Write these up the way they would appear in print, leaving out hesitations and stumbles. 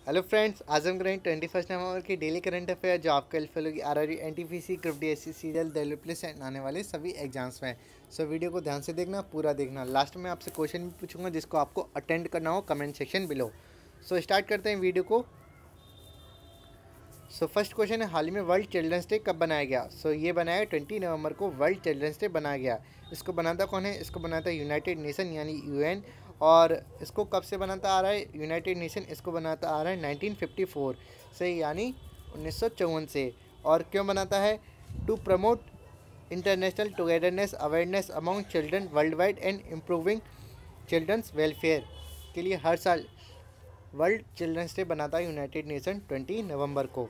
Hello friends, आज हम करेंगे 21 नवंबर की डेली करंट अफेयर जो आपको हेल्प होगी RRB, NTPC, group D, SC, serial, Delhi police and आने वाले सभी एग्जाम्स में। सो वीडियो को ध्यान से देखना, पूरा देखना। लास्ट में आपसे क्वेश्चन भी पूछूंगा जिसको आपको अटेंड करना हो comment section below. So start करते हैं वीडियो को। सो फर्स्ट क्वेश्चन है, हाल ही में वर्ल्ड चिल्ड्रंस डे कब बनाया गया? सो ये बनाया 20 नवंबर को वर्ल्ड चिल्ड्रंस डे बनाया गया। इसको बनाता कौन है? इसको बनाता है यूनाइटेड नेशन यानी यूएन। और इसको कब से बनाता आ रहा है यूनाइटेड नेशन? इसको बनाता आ रहा है 1954 से यानी 1954 से। और क्यों बनाता है? To promote international togetherness awareness among children world wide and improving children's welfare के लिए हर साल वर्ल्ड चिल्ड्रंस डे बनाता है यूनाइटेड नेशन 20 नवंबर को।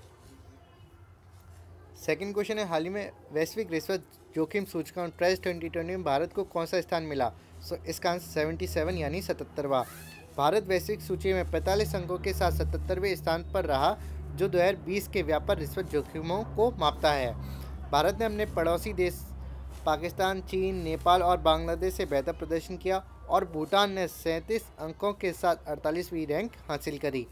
सेकंड क्वेश्चन है, हाल ही में वैश्विक रिश्वत जोखिम सूचकांक ट्रेस 2020 में भारत को कौन सा स्थान मिला? सो इसका आंसर 77 यानी 77वां। भारत वैश्विक सूची में 45 अंकों के साथ 77वें स्थान पर रहा, जो 2020 के व्यापार रिश्वत जोखिमों को मापता है। भारत ने अपने पड़ोसी देश पाकिस्तान, चीन, नेपाल और बांग्लादेश से बेहतर प्रदर्शन किया और भूटान ने 37 अंकों के साथ 48वीं रैंक हासिल करी।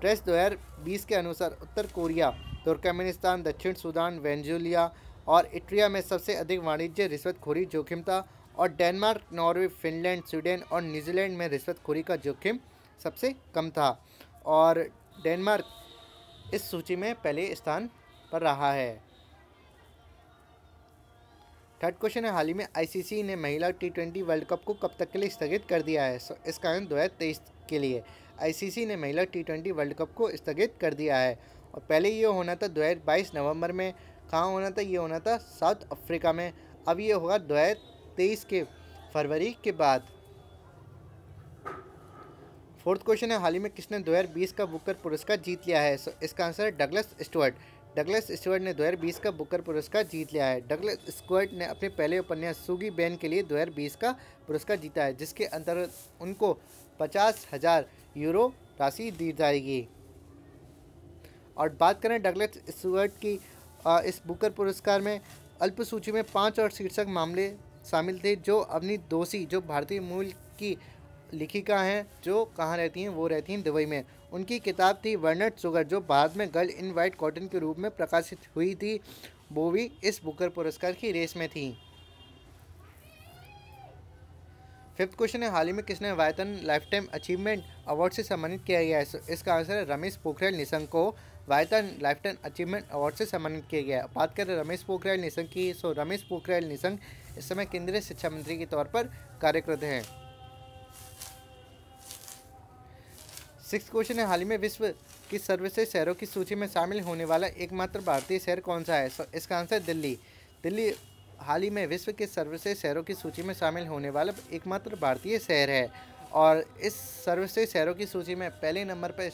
ट्रेस 2020 के अनुसार उत्तर कोरिया, तुर्कमेनिस्तान, दक्षिण सूडान, वेनेजुएला और इटरिया में सबसे अधिक वाणिज्य रिश्वतखोरी जोखिम था और डेनमार्क, नॉर्वे, फिनलैंड, स्वीडन और न्यूजीलैंड में रिश्वतखोरी का जोखिम सबसे कम था और डेनमार्क इस सूची में पहले स्थान पर रहा है। थर्ड क्वेश्चन है, हाल ही में आईसीसी ने महिला T20 वर्ल्ड कप को कब तक के लिए स्थगित कर दिया है? सो इसका आंसर 2023 के लिए। आईसीसी ने महिला T20 वर्ल्ड कप को स्थगित कर दिया है और पहले ये होना था 2022 नवंबर में। कहाँ होना था? ये होना था साउथ अफ्रीका में। अब ये होगा 2023 के फरवरी के बाद। फोर्थ क्वेश्चन है, हाल ही में किसने 2020 का बुकर पुरस्कार जीत लिया है? सो इसका आंसर है डगलस स्टुअर्ट। डगलस स्टुअर्ट ने 2020 का बुकर पुरस्कार जीत लिया है। डगलस स्टुअर्ट ने अपने पहले उपन्यास सूगी बैन के लिए 2020 का पुरस्कार जीता है, जिसके अंतर्गत उनको 50,000 यूरो राशि दी जाएगी। और बात करें डगलस स्टुअर्ट की, इस बुकर पुरस्कार में अल्प सूची में 5 और शीर्षक मामले शामिल थे। जो अवनी दोषी, जो भारतीय मूल की लेखिका हैं, जो कहाँ रहती हैं? वो रहती हैं दुबई में। उनकी किताब थी वर्नट शुगर, जो बाद में गर्ल इन वाइट कॉटन के रूप में प्रकाशित हुई थी। वो भी इस बुकर पुरस्कार की रेस में थी। फिफ्थ क्वेश्चन है, हाल ही में किसने वायतन लाइफ टाइम अचीवमेंट अवार्ड से सम्मानित किया गया है? इसका आंसर है रमेश पोखरियाल निशंक को वायतन लाइफ टाइम अचीवमेंट अवार्ड से सम्मानित किया गया है। बात करें रमेश पोखरियाल निशंक की, सो रमेश पोखरियाल निशंक इस समय केंद्रीय शिक्षा मंत्री के तौर पर कार्यरत हैं। सिक्स क्वेश्चन है, हाल ही में विश्व की सर्वश्रेष्ठ शहरों की सूची में शामिल होने वाला एकमात्र भारतीय शहर कौन सा है? इसका आंसर दिल्ली। दिल्ली हाल ही में विश्व के सर्वश्रेष्ठ शहरों की सूची में शामिल होने वाला एकमात्र भारतीय शहर है और इस सर्वश्रेष्ठ शहरों की सूची में पहले नंबर पर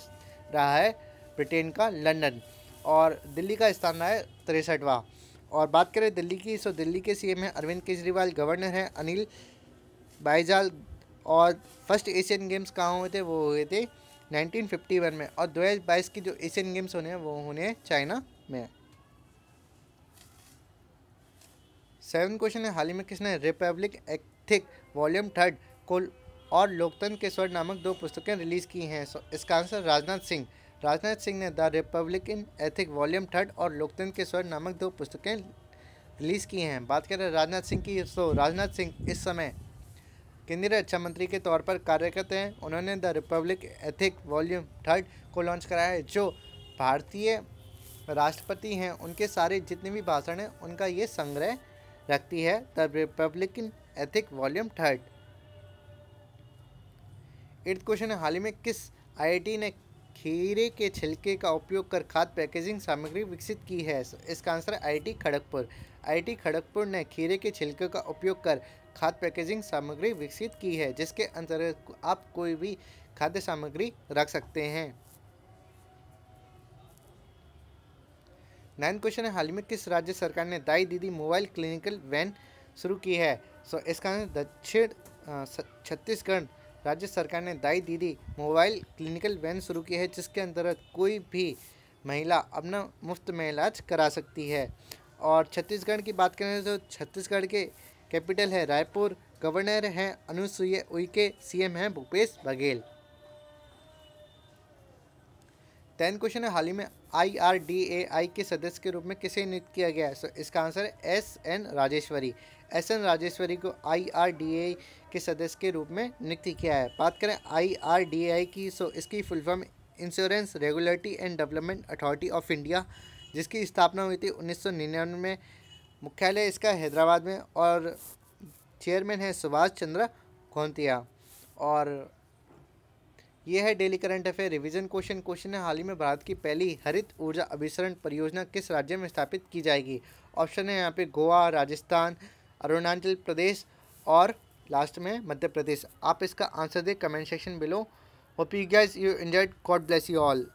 रहा है ब्रिटेन का लंदन और दिल्ली का स्थान रहा है 63वां। और बात करें दिल्ली की, सो दिल्ली के सीएम हैं अरविंद केजरीवाल, गवर्नर हैं अनिल बाईजाल और फर्स्ट एशियन गेम्स कहाँ हुए थे? वो हुए थे 1951 में और 2022 की जो एशियन गेम्स होने हैं वो होने हैं चाइना में। सेवन क्वेश्चन है, हाल ही में किसने रिपब्लिक एथिक वॉल्यूम 3 को और लोकतंत्र के स्वर नामक 2 पुस्तकें रिलीज़ की हैं? इसका आंसर राजनाथ सिंह। राजनाथ सिंह ने द रिपब्लिकन एथिक वॉल्यूम 3 और लोकतंत्र के स्वर नामक 2 पुस्तकें रिलीज़ की हैं। बात करें राजनाथ सिंह की, तो राजनाथ सिंह इस समय केंद्रीय रक्षा मंत्री के तौर पर कार्यरत हैं। उन्होंने द रिपब्लिक एथिक वॉल्यूम 3 को लॉन्च कराया है, जो भारतीय राष्ट्रपति हैं उनके सारे जितने भी भाषण हैं उनका ये संग्रह रखती है, the Republican ethic volume 3। Eighth question है, हाल ही में किस आईआईटी ने खीरे के छिलके का उपयोग कर खाद्य पैकेजिंग सामग्री विकसित की है? इसका आंसर है आईआईटी खड़गपुर। आईआईटी खड़गपुर ने खीरे के छिलके का उपयोग कर खाद्य पैकेजिंग सामग्री विकसित की है, जिसके अंतर्गत आप कोई भी खाद्य सामग्री रख सकते हैं। नाइन्थ क्वेश्चन है, हाल ही में किस राज्य सरकार ने दाई दीदी मोबाइल क्लिनिकल वैन शुरू की है? इसका दक्षिण छत्तीसगढ़ राज्य सरकार ने दाई दीदी मोबाइल क्लिनिकल वैन शुरू की है, जिसके अंतर्गत कोई भी महिला अपना मुफ्त में इलाज करा सकती है। और छत्तीसगढ़ की बात करें तो छत्तीसगढ़ के कैपिटल है रायपुर, गवर्नर हैं अनुसुईया उइके, सीएम हैं भूपेश बघेल। 10 क्वेश्चन है, हाल ही में IRDAI के सदस्य के रूप में किसे नियुक्त किया गया है? सो इसका आंसर है SN राजेश्वरी। SN राजेश्वरी को IRDAI के सदस्य के रूप में नियुक्त किया है। बात करें IRDAI की, सो इसकी full form insurance regulatory and development authority of India, जिसकी स्थापना हुई थी 1999 में। मुख्यालय इसका हैदराबाद में और चेयरमैन है सुभाष चंद्र खोंतिया। और ये है daily current affair revision question है, हाल ही में भारत की पहली हरित ऊर्जा अभिसरण परियोजना किस राज्य में स्थापित की जाएगी? ऑप्शन है यहाँ पे गोवा, राजस्थान, अरुणाचल प्रदेश और लास्ट में मध्य प्रदेश। आप इसका आंसर दें comment section below. Hope you guys you enjoyed. God bless you all.